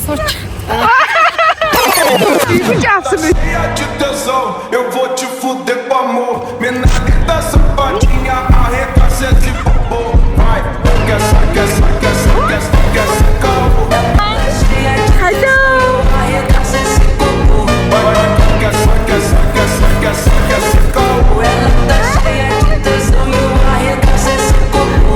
Sorte. Eu vou te fuder com amor. Menage da sapatinha, arregaça de bobo. Vai, quer calmo. Hello. Arregaça esse bobo. Vai, quer calmo. Ela tá cheia de tesão e eu arregaço esse bobo.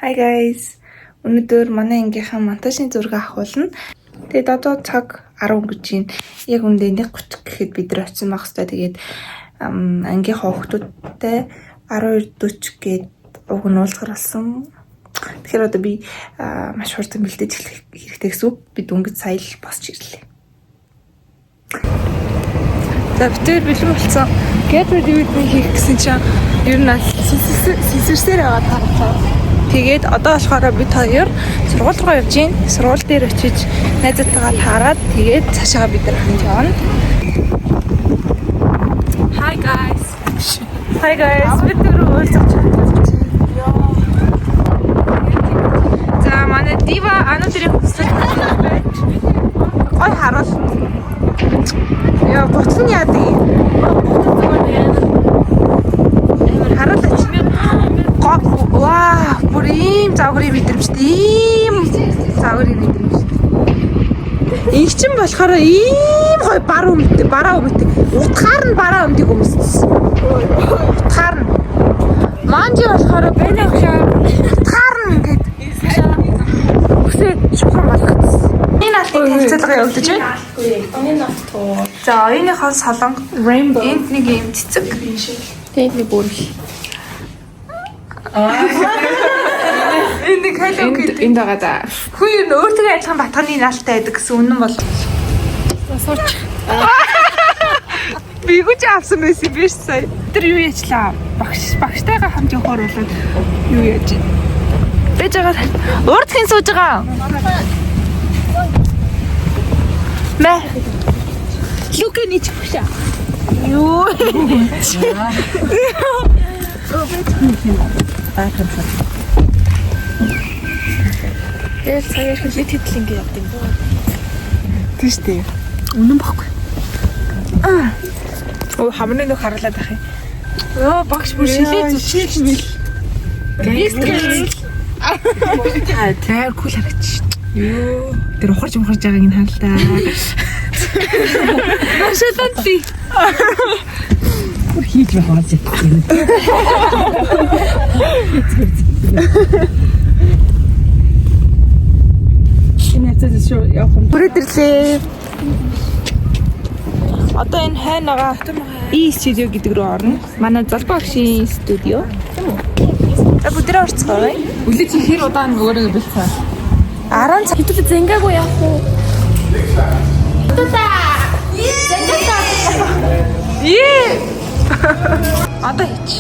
Hi guys. Өнөөдөр манай ангийнхаа монтажны зураг авахулна. Тэгээд одоо цаг 10 гэж байна. Яг үндэ 1:30 гэхэд бид нар очсон байх хэвээр. Тэгээд ангийнхаа хүүхдүүдтэй 12:40 гээд уг нь уулзгар болсон. Тэгэхээр одоо би маш хурдан бэлдэж эхлэх хэрэгтэй гэсэн үг. Би дөнгөж сая л босч ирлээ. За битэр бэлэн болсон. Get ready with me хийх гэсэн чинь ер нь сэлсэрсээр яваад харахаа. Тэгээд одоо болохоор бид хоёр сургууль руу явж гин. Сургууль дээр очиж найзтайгаа таарад тэгээд цаашаа бид нар хамт явна. Hi guys. Hi guys. Бид нар уулзаж байна. За манай дива анудрын хөсөл байж. Гой харуул. Яа, гоцны яа дээ. Харуулаач. Ваа, бүр ийм загварын мэдрэмжтэй. Ийм загварын мэдрэмж. Их ч юм болохоор ийм гой бараа өмтэй. Утгаар нь бараа өмдөг хүмүүссэн. Утгаар нь. Манжи болохоор бэнийх утгаар нь ингээд үсээд шухан болгоцсон. Энэ албыг хэлцэлгээ явуулж байна. Энэ автоо. За, оюуныхоо солонго rainbow. Энд нэг юм цэцэг. Тэгээд нэг бүрэл. Энд хэлэв гэдэг. Энд байгаа да. Хүү юу өөртөө адилхан батганы наалтай байдаг гэсэн үнэн бол. Сурч. Би гүж авсан байсан биш сая. Тэр юу яачлаа? Багштайгаа хамт явахаар болоод юу яаж вэ? Бэж байгаа. Урд хэн сууж байгаа? Мэ. Лукэний чвша. Юу? Тэгэл цагааш хөлөт хэдэл ингэ явд юм боо. Тийш дээ. Үнэн бохгүй. Оо хамрын нөх харлаад ах юм. Оо багш бүр шилээ зүчиж мэл. Гэрэл. Тэр кул хараач. Юу. Тэр ухарж байгааг нь харал та. Машинтан би. Бүр хийж байгаа юм. Бүрээдэрлээ. Одоо энэ хайнагаа студио гэдэг рүү орно. Манай залбаа багшийн студио. Бүдрээ орцгоо. Үлээ чи хэр удаан өөрөө бэлцээ. 10 цаг хэдүүлээ зангаагүй явах уу? Одоо хийч.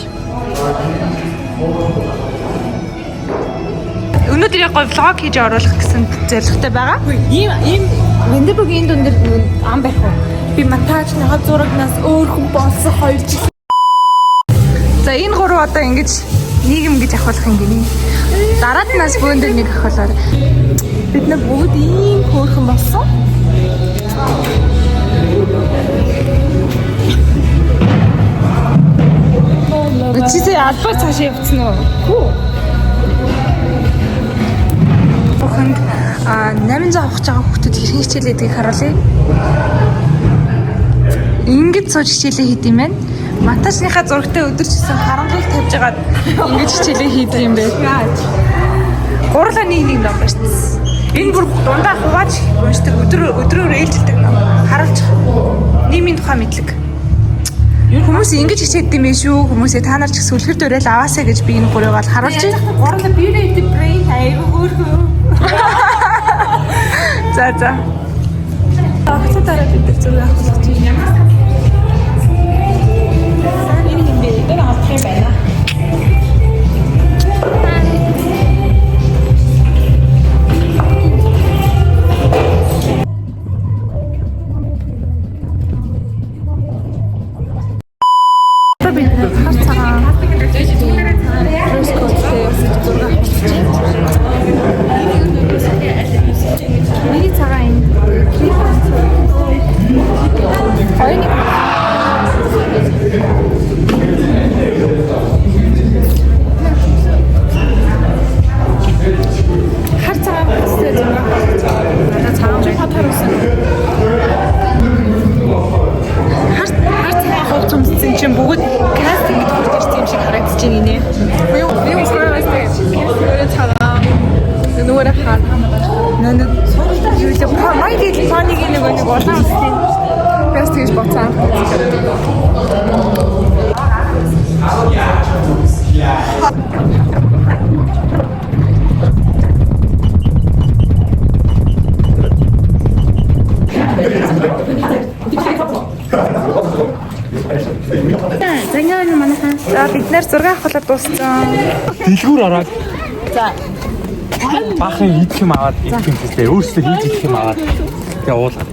Өнөөдөр яг гоё влог хийж оруулах гэсэн зорилготой байгаа. Ийм Вендебогийн дунд ам байх уу? Би монтажныхаа зурагнаас өөр хүн болсон 2 жил. За энэ гурав одоо ингэж нийгэм гэж ахуулах юм гинэ. Дарааднаас бөөндөр нэг ахуулаад бид нар бүгд ийм хөөрхөн болсон. Чисээ албаар цааш явцсан уу? Бүхэнд 800 авах байгаа хүүхдүүд хэрхэн хичээлээ гэдгийг харуулъя. Ингэж сууж хичээлээ хийд юм байна. Монтажныхаа зурагтай өдөрчсөн харамгуул тавьж агаад ингэж хичээлээ хийдэг юм байна. Гурлаа нэг ном байна шүү дээ. Энэ бүр дундаа хувааж уншдаг өдрөөр ээлжилдэг ном. Харуулж нийгмийн тухай мэдлэг. Хүмүүс ингэж хичээдэг юм шүү. Хүмүүсээ та нар ч их сүлгэр дөрөөл аваасаа гэж би энэ гурыг бол харуулж байна. Гурлаа beauty brain хайр хөөрхөө. За. Ахлаа дараа бид зураг авах гэж байна. Энэ юм бэ? Тэр авах юм байна. Миний цагаан энэ. Хоёрын хар цагаан хэвчээ зураг. Надад цагаан хот харуулсан. Хар цагаан хувц өмссөн чинь бүгд кастинг гэж хүрч ирсэн юм шиг харагдаж байна нэ. Би үсрэвэстэй. Цагаан. Нүрэ хаа. Нэнэ юу л майги фанийг нэг улаан үстэй. Бэст гэж боцаа. Зангианы манайхан. За бид нэр зураг авахлаа дууссан. Дэлгүүр ороод. За. Баахан идэх юм аваад идэх юм тест. Өөрсдөө хийж идэх юм аваад. Тэгээ уулаа.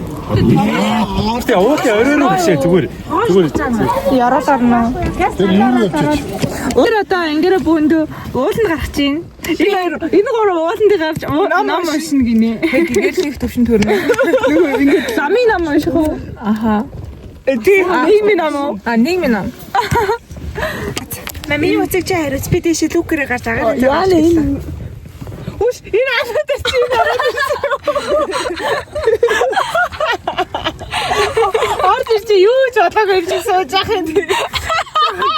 Тэгээ уулаа оройроо бишээ зүгээр. Яраад орно. Өөр одоо ингэрэ бөөндөө ууланд гарах чинь. Энэ гурав ууланд гарч ном уншина гинэ. Тэгээд нэг төвшин төрнө. Нөгөө ингэ ламын ном унших уу? Аха. Тийм нийгмийн ном уу? Нийгмийн ном. Миний утсыг чи хариуц би дэше лүкэрээ гарч агаад байгаа. Яа нэ. Үш энэ аваад чинь аваад. Ордер чи юу ч бодлоо гэж сууж ах юм.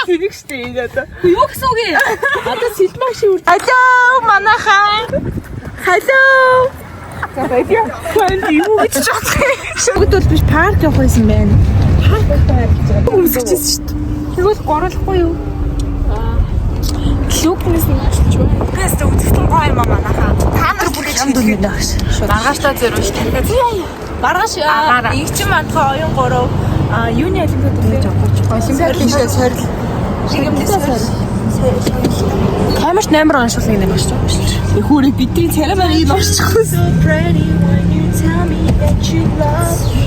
Тэнэг штэ энэ одоо. Юу гэсэн үг юм? Одоо сэлмагш үрд. Алло манайхан. Халло. За баяа. Хөөе юу гэж чухал. Шогд бол биш парк явах байсан байна. Парк гэж байгаа. Өмсчихсэн шүү дээ. Тэгвэл горуулахгүй юу? Лүкнээс нэг ч юу. Бэст үзэгтэн гоё юм манайхаа. Та нар бүр юм дүнмэн багш. Маргааштай зөрөө шүү дээ. Маргааш их ч мантха оюун 3 юуны алимпиад төрөж авах. Олимпиадын шиг сорил. Шигэмдээ сорил. Камерт 8 оншуулсан юм байна шүү дээ. Хүүрээ бидний церемониг орчихсон.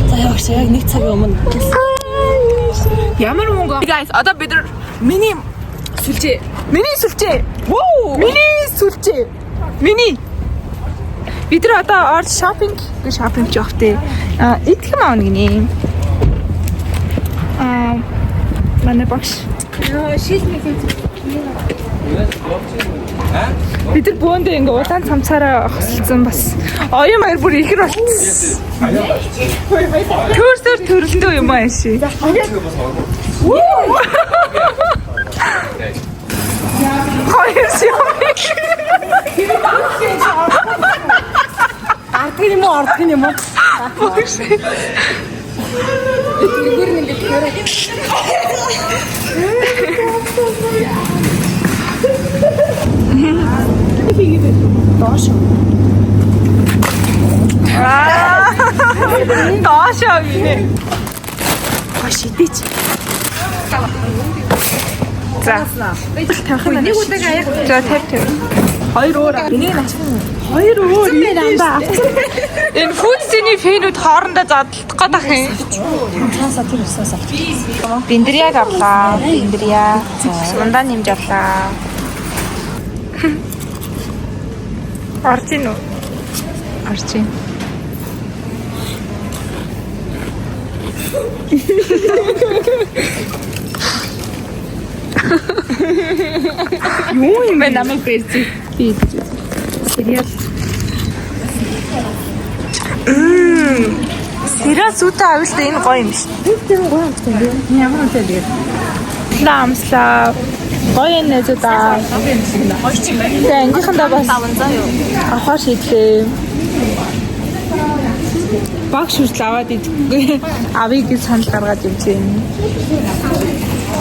За яг нэг цагийн өмнө. Ямар мөнгө? Guys, одоо бид миний сүлжээ. Воо! Миний. Бид нар одоо орд шопинг явах те. Идэх юм аавна гинэ. Манай багш. Шилмиг. Бид нар бөөндөө ингээ удаан цамцаараа хослцсон бас. Оюун маяр бүр ихэр болчихсон. Төрсөр төрлөндөө юм аа ши. Ардын юм уу? Доош гинэ. Хашидич. За. Нэг удаа аяг. За тавь. Хоёр өөр. Энийг ачсан. Хоёр өөр юм да. Энэ фүдсний фэнүүд хоорондоо задлах гэдэг юм. Цаасаа тэр усаасаа. Биндрияг авлаа. Биндрия. Сундаа нэмж авлаа. Арчин уу? Арчин. Юу юм бэ намайг бэрцээ. Би. Serial. Serial сүтэ авилт энэ гоё юм шүү. Тэр гоё юм шүү. Ямар үнэтэй вэ? Ламслаа. Гоё нэ зөта. Тэгээ ангийнхандаа бас 500 юу? Ахаар шийдлээ. Багш хүртэл аваад идэхгүй. Авъя гэж санал гаргаад явжээ.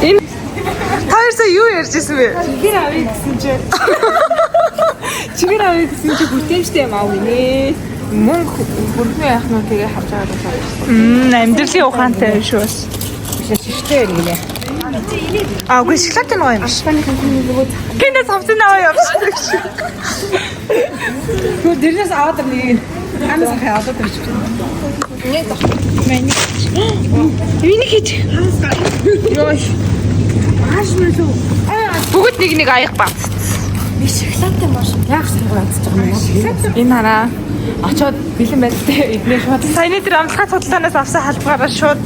Энэ Таарсаа юу ярьжсэн бэ? Чигээр авъя гэсэн чинь. Чигээр авъя гэсэн чинь бүтээмжтэй юм аав нэ. Мөнгө бүрхнээ яах нь тэгээ харж байгаа даа. Амьдралын ухаантай юм шүү бас. Шиштэй гинэ. Үгүй шоколад нь гоё юм. Ашпаны компани нөгөө кино самсын аваа явчихсан шүү. Гүр дэрнээс аваад нэг анаас аваад ирж байна. Нэг тох. Миний хийж. Ёо. Бүгд нэг аяг бат. Би шоколадтай маш яг сонгоод байгаа юм. Энэ хараа очоод бэлэн байдалтай эдгээр шууд саяны тэр амлахаа цуглаанаас авсан халбаараа шууд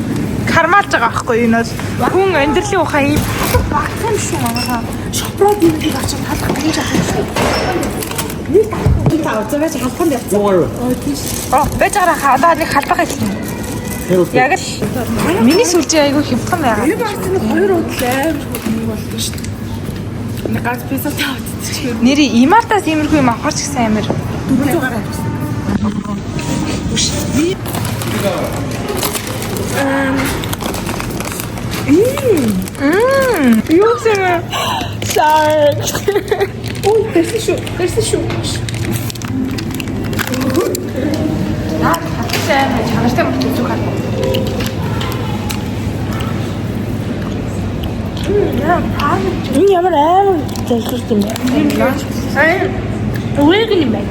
кармалж байгаа байхгүй юу? Энэ бол хүн амьдралын ухаан ийм багтсан шүү манайхаа. Шопрод юм шиг очиж талах гэж байгаа. Би таавцаач халхан явцсан. Оо, бэжараа хадаа нэг халбах хэлсэн. Яг л миний сүлжээ айгүй хямдхан байгаа. Энэ багцны хоёр удлаа амар болдог шүү дээ. Нэг ганц пицца таавцчих. Нэри имартаас иймэрхүү юм авахч их сайн амар. 400-аар авчихсан. Юу юм? Сар. Ой, тэрс шүү. Аа, хатсан чанартай мөрөд зүг хаа. Энэ ямар амар залхуурт юм бэ? Сайн. Үеийн юм байна.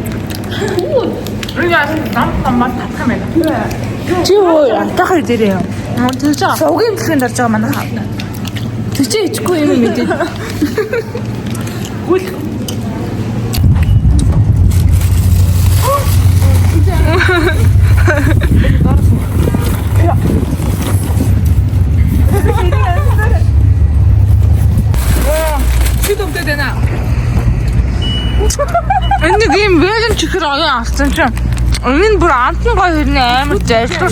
Яа, нам татах юм байна. Чи юу антахаар дээрээ юм. Тэгж байгаа. Сувгийн дэлхийн дарж байгаа манай хаа. Тэг чи ичгүй юм мэдээ. Гүйл. Чи төвдөө дэнэ. Энд гейм вэгэн чихэр аяа авсан чинь. Энэ бүр амтны гоё хэрнээ амар зайлшгүй.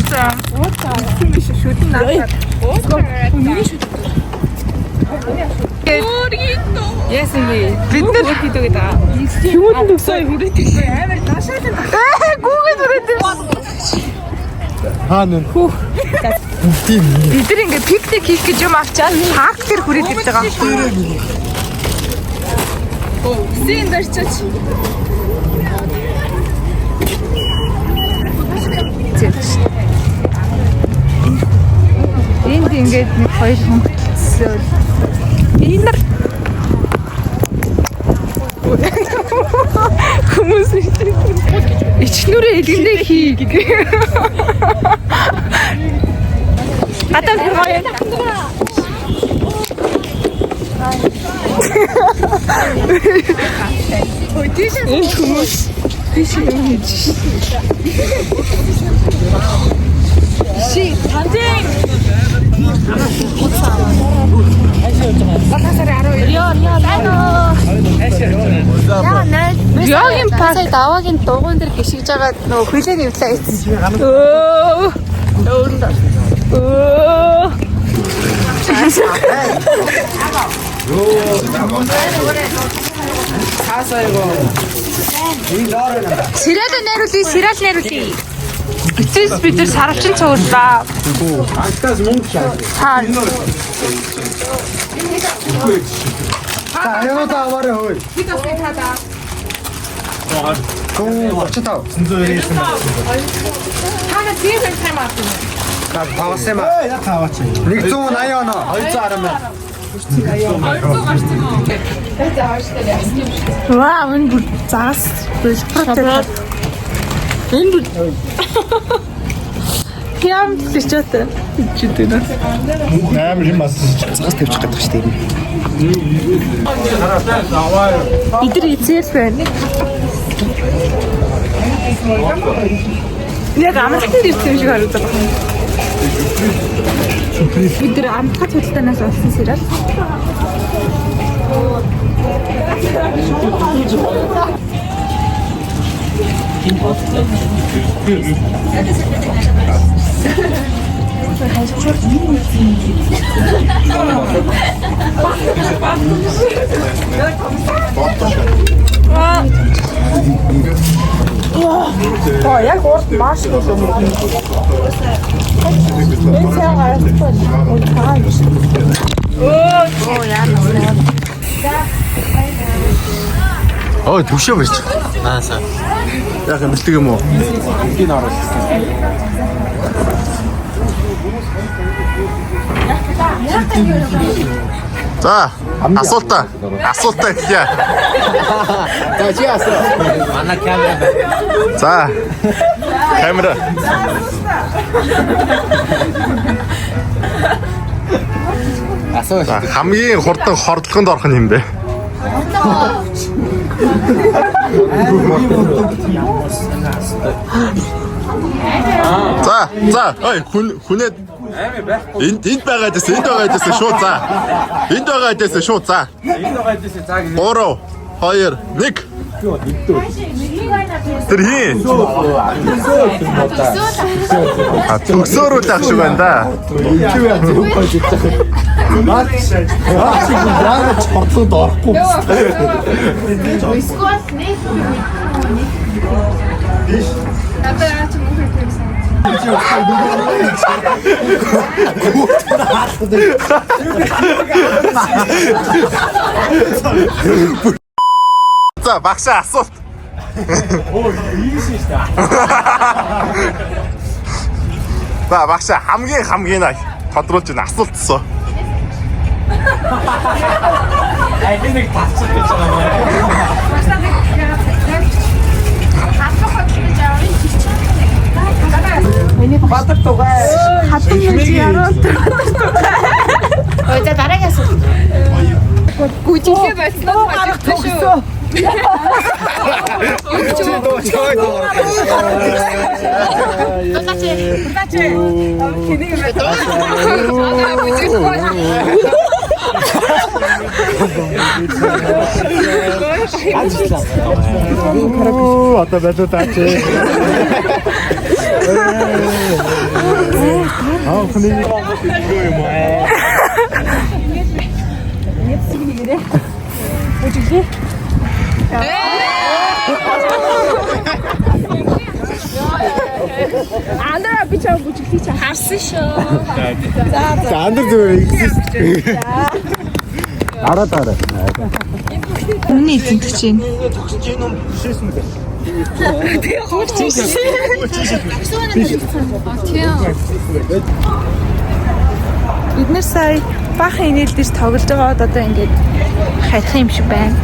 Шүтэн наа. Миний шүтэн. Yes инээ. Бид нар хийдэг гэдэг. Юунд төсөө хүрээдэг. Амар таашаалан. Гүүгээд хүрээдэг. Хаана? Бид нар ингээ пикник хийх гэж юм авчаад парк дээр хүрээд ирж байгаа. Оо, зин дэрчээч. Энд ингээд нэг хоёр хөнгөлсөн. Энэ нар хүмүүс ичнүрээ элгэндээ хий. Атан хэрэг. Ой, энэ хүмүүс биш юм хийж. Ши, тантeng. Яагийн пасай даваагийн дугуун дээр гიშгэж байгаа нөгөө хүлээний өвлөө ийцсэн. Сирэл нэруулъя. Эцэс бид нар сарвчин цуурлаа. Антаас мөнгө шаа. Хаа. Аяа аваарай хөөе. Бид бас хадаа. Гоо 35. 190 байна. Хана тийм юм аа. Таваас юм аа. Яа таваач. 180 оноо. 210 байна. Вау, энэ бүр заас бэлбэртэй. Энэ бүр Хям тийчтэй. Читэй нэ. Амар юм бас цаас тавьчих гэдэг шүү дээ. Идэр эцээс байна. Яг амттай ирсэн шиг харагдав. Бид тэр амтгай цуглаанаас олсон сэрэл. Яг урд маш их юм. Ой, төвшөө барьж. Наасаа. Яг мэддэг юм уу? Энийг оруулсан. За, асуултаа хийе. За, чи асуу. Манай камера байна. За. Камера. За хамгийн хурдан хордлогонд орох нь юм бэ? За ой хүнээд энд байгаа дэс шууд за. Энд байгаа дэс шууд за. 3 2 1 Тэр хин. Төгсөөрүүл ах шиг байна да. Яагаад хордлогод орохгүй За багшаа асуулт. За багшаа хамгийн тодруулж байна асуултсоо. Энийг тасчих гэж байгаа юм. Бадар тугай. Хатан яаж яруул. Ой за дараагийн асуулт. Гүжиглээ болсноо хажигдсан шүү. Одоо байлуу даач. Аа хүний юм аа. Андра би чам бүжиглий чам харсан шүү. За андэр зүгээр. Араа. Үнний эзэнтгч чинь. Бид нэр сая баахан инээл дээр тоглож байгаад одоо ингээд хайрах юм шиг байна.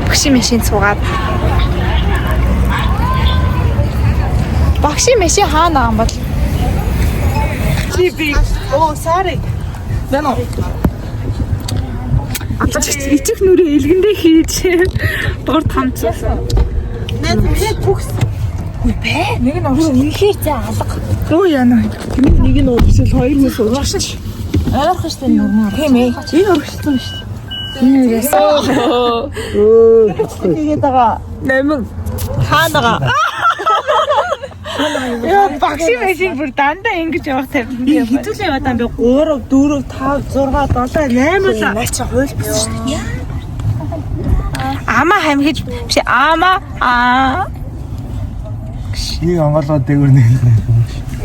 Багшийн машин цугаад. Багшийн машин хаана байгаа юм бол? Чиби. Оо, sorry. Бэнэ. Ичих нүрээ илгэндээ хийж дор тамцсан. Нэг бүхс. Бэ? Нэг нь орсон. Инхээр зэ алга. Оо яана. Нэг нь ууршил хоёр мэс ууршил. Ойрхон штэ нүрмөр. Тийм ээ. Энэ урагшсан шүү дээ. Энэ ясаа. Тэгээд байгаа 8 хаанаага. Яа багшийн машин бүр дандаа ингэж явах тавьсан юм. Хэдүүлээ яваад би 3 4 5 6 7 8 наач хуйл бис шүү дээ. Ама хамгиж биш ама Нэг онголгоо дээгүүр нэг.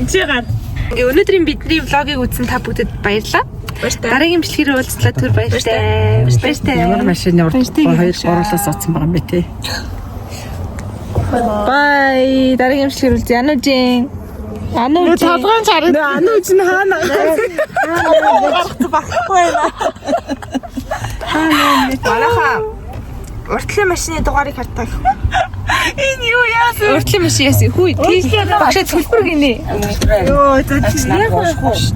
чи гар. Өнөөдрийн бидний влогийг үзсэн та бүгдэд баярлалаа. Дараагийн бичлэгээр уулзлаа түр баяртай. Баяртай. Ямар машины урд 2-3-аас оцсон байгаа юм бэ те. Бай. Дараагийн бичлэгээр уулзъя. Анужин. Ануж тавгаан чараад. Ануж нь хаана? Багхгүй байна. Алаха. Уртлын машины дугаарыг хартаа. Энэ юу яасан? Уртлын машин яасан? Хүй. Багшаа төлбөр гинэ. Йоо, за чи яг байхгүй шүү.